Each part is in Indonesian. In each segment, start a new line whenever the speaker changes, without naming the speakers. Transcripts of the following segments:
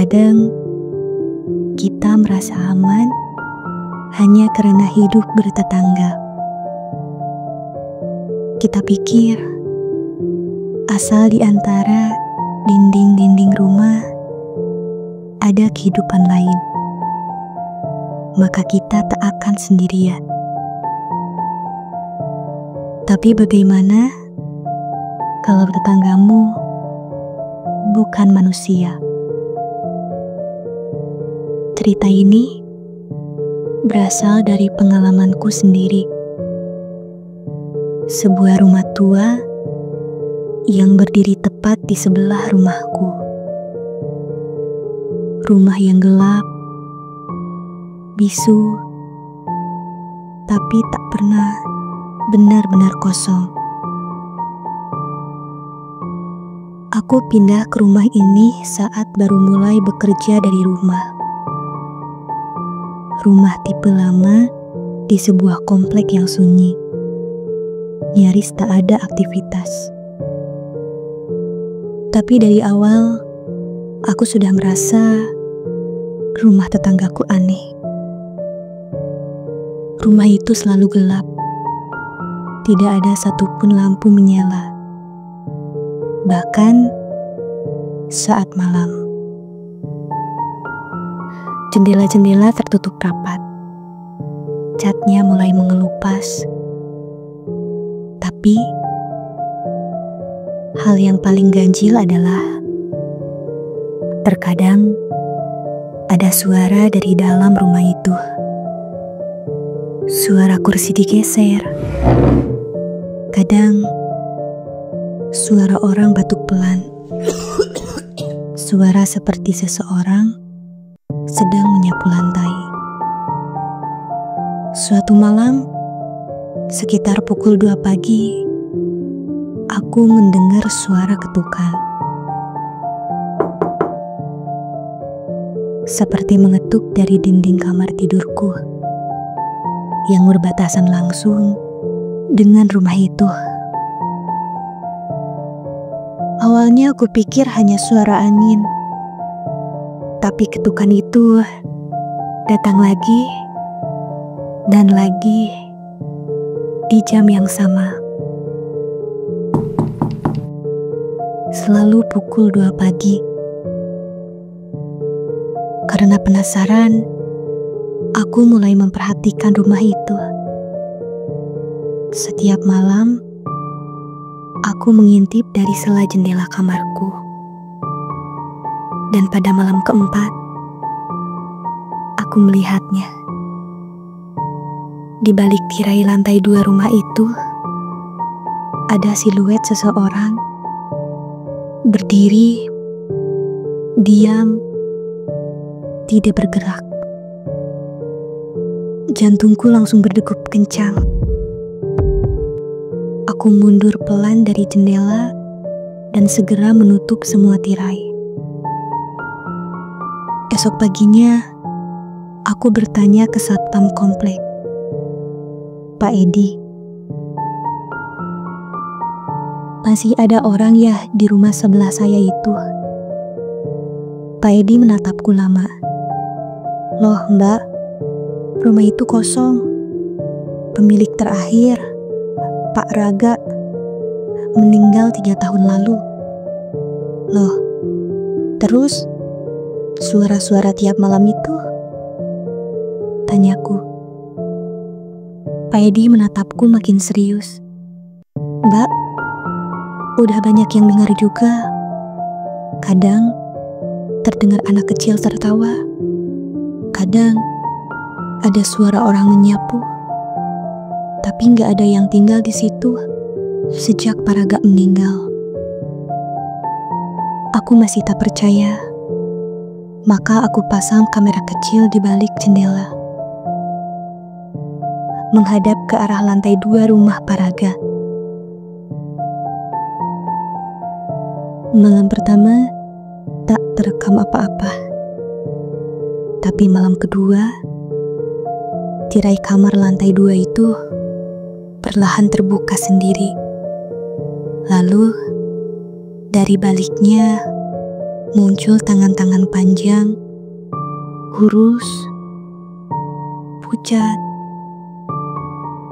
Terkadang kita merasa aman hanya karena hidup bertetangga. Kita pikir asal di antara dinding-dinding rumah ada kehidupan lain, maka kita tak akan sendirian. Tapi bagaimana kalau tetanggamu bukan manusia? Cerita ini berasal dari pengalamanku sendiri. Sebuah rumah tua yang berdiri tepat di sebelah rumahku. Rumah yang gelap, bisu, tapi tak pernah benar-benar kosong. Aku pindah ke rumah ini saat baru mulai bekerja dari rumah. Rumah tipe lama di sebuah komplek yang sunyi. Nyaris tak ada aktivitas. Tapi dari awal, aku sudah merasa rumah tetanggaku aneh. Rumah itu selalu gelap. Tidak ada satupun lampu menyala. Bahkan saat malam. Jendela-jendela tertutup rapat. Catnya mulai mengelupas. Tapi hal yang paling ganjil adalah terkadang ada suara dari dalam rumah itu. Suara kursi digeser. Kadang suara orang batuk pelan. Suara seperti seseorang sedang menyapu lantai. Suatu malam, sekitar pukul 2 pagi, aku mendengar suara ketukan. Seperti mengetuk dari dinding kamar tidurku yang berbatasan langsung dengan rumah itu. Awalnya aku pikir hanya suara angin, tapi ketukan itu datang lagi dan lagi di jam yang sama. Selalu pukul 2 pagi. Karena penasaran, aku mulai memperhatikan rumah itu. Setiap malam, aku mengintip dari sela jendela kamarku. Dan pada malam keempat, aku melihatnya. Di balik tirai lantai 2 rumah itu, ada siluet seseorang berdiri, diam, tidak bergerak. Jantungku langsung berdegup kencang. Aku mundur pelan dari jendela dan segera menutup semua tirai. Esok paginya, aku bertanya ke satpam komplek, Pak Edi, masih ada orang ya di rumah sebelah saya itu? Pak Edi menatapku lama. Loh mbak, rumah itu kosong. Pemilik terakhir, Pak Raga, meninggal 3 tahun lalu. Loh, terus suara-suara tiap malam itu? Tanyaku. Pak Edi menatapku makin serius. Mbak, udah banyak yang dengar juga. Kadang terdengar anak kecil tertawa. Kadang ada suara orang menyapu. Tapi nggak ada yang tinggal di situ sejak Pak Raga meninggal. Aku masih tak percaya. Maka aku pasang kamera kecil di balik jendela, menghadap ke arah lantai 2 rumah Pak Raga. Malam pertama tak terekam apa-apa. Tapi malam kedua, tirai kamar lantai 2 itu perlahan terbuka sendiri. Lalu, dari baliknya muncul tangan-tangan panjang, kurus, pucat.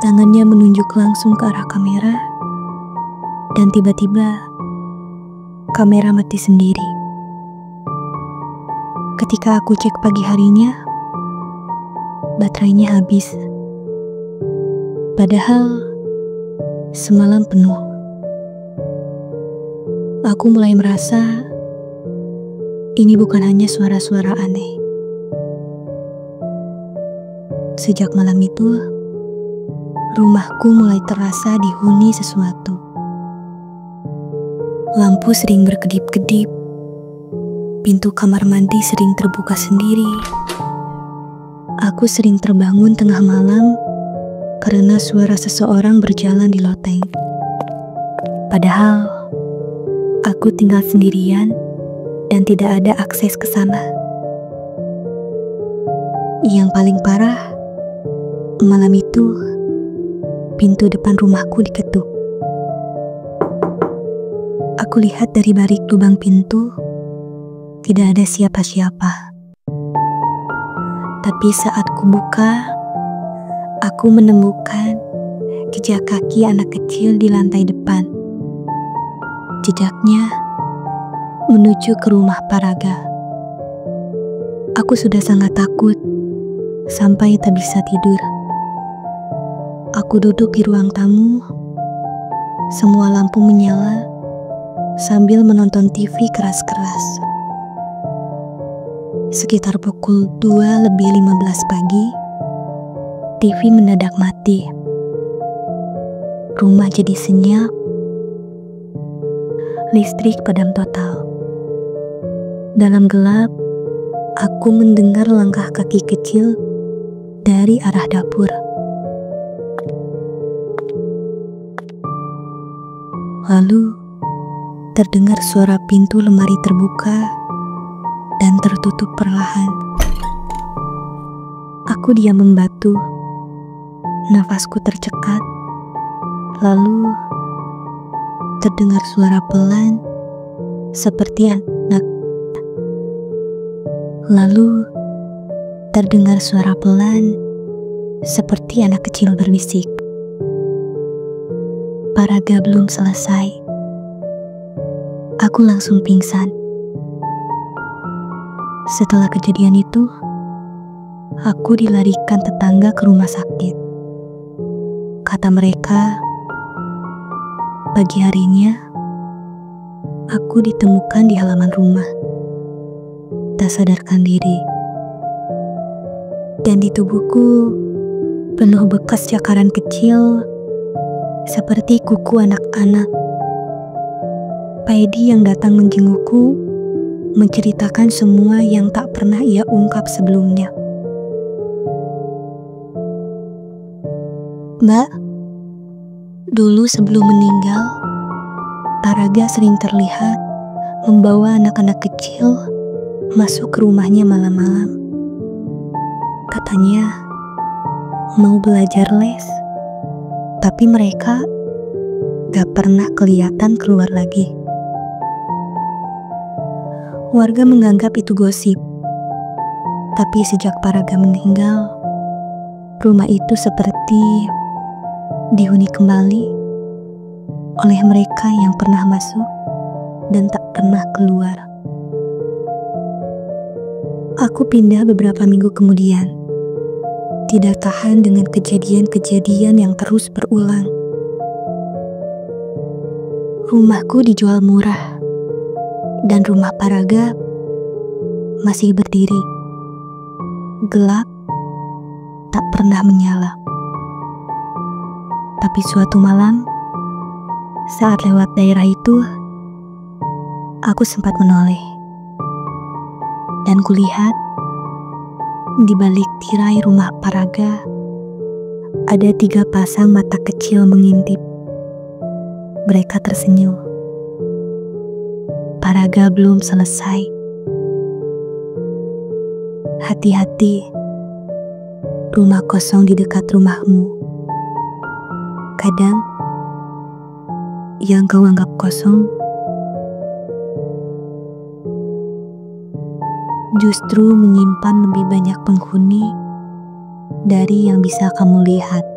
Tangannya menunjuk langsung ke arah kamera, dan tiba-tiba kamera mati sendiri. Ketika aku cek pagi harinya, baterainya habis. Padahal semalam penuh. Aku mulai merasa ini bukan hanya suara-suara aneh. Sejak malam itu, rumahku mulai terasa dihuni sesuatu. Lampu sering berkedip-kedip, pintu kamar mandi sering terbuka sendiri. Aku sering terbangun tengah malam karena suara seseorang berjalan di loteng. Padahal aku tinggal sendirian dan tidak ada akses ke sana. Yang paling parah, malam itu pintu depan rumahku diketuk. Aku lihat dari balik lubang pintu, tidak ada siapa-siapa. Tapi saat kubuka, aku menemukan jejak kaki anak kecil di lantai depan. Jejaknya menuju ke rumah Paraga. Aku sudah sangat takut sampai tak bisa tidur. Aku duduk di ruang tamu, semua lampu menyala sambil menonton TV keras-keras. Sekitar pukul 2:15 pagi, TV mendadak mati. Rumah jadi senyap, listrik padam total. Dalam gelap, aku mendengar langkah kaki kecil dari arah dapur. Lalu, terdengar suara pintu lemari terbuka dan tertutup perlahan. Aku diam membatu, nafasku tercekat, lalu terdengar suara pelan seperti anak. Lalu terdengar suara pelan seperti anak kecil berbisik. Paraga belum selesai. Aku langsung pingsan. Setelah kejadian itu, aku dilarikan tetangga ke rumah sakit. Kata mereka, pagi harinya, aku ditemukan di halaman rumah, tak sadarkan diri. Dan di tubuhku, penuh bekas cakaran kecil, seperti kuku anak-anak. Pak Edi yang datang menjengukku, menceritakan semua yang tak pernah ia ungkap sebelumnya. Mbak, dulu sebelum meninggal, Paraga sering terlihat membawa anak-anak kecil masuk ke rumahnya malam-malam. Katanya mau belajar les, tapi mereka gak pernah kelihatan keluar lagi. Warga menganggap itu gosip, tapi sejak Paraga meninggal, rumah itu seperti dihuni kembali oleh mereka yang pernah masuk dan tak pernah keluar. Aku pindah beberapa minggu kemudian, tidak tahan dengan kejadian-kejadian yang terus berulang. Rumahku dijual murah, dan rumah Paraga masih berdiri, gelap, tak pernah menyala. Tapi suatu malam, saat lewat daerah itu, aku sempat menoleh, dan kulihat di balik tirai rumah Paraga ada 3 pasang mata kecil mengintip. Mereka tersenyum. Paraga belum selesai. Hati-hati, rumah kosong di dekat rumahmu. Kadang, yang kau anggap kosong justru menyimpan lebih banyak penghuni dari yang bisa kamu lihat.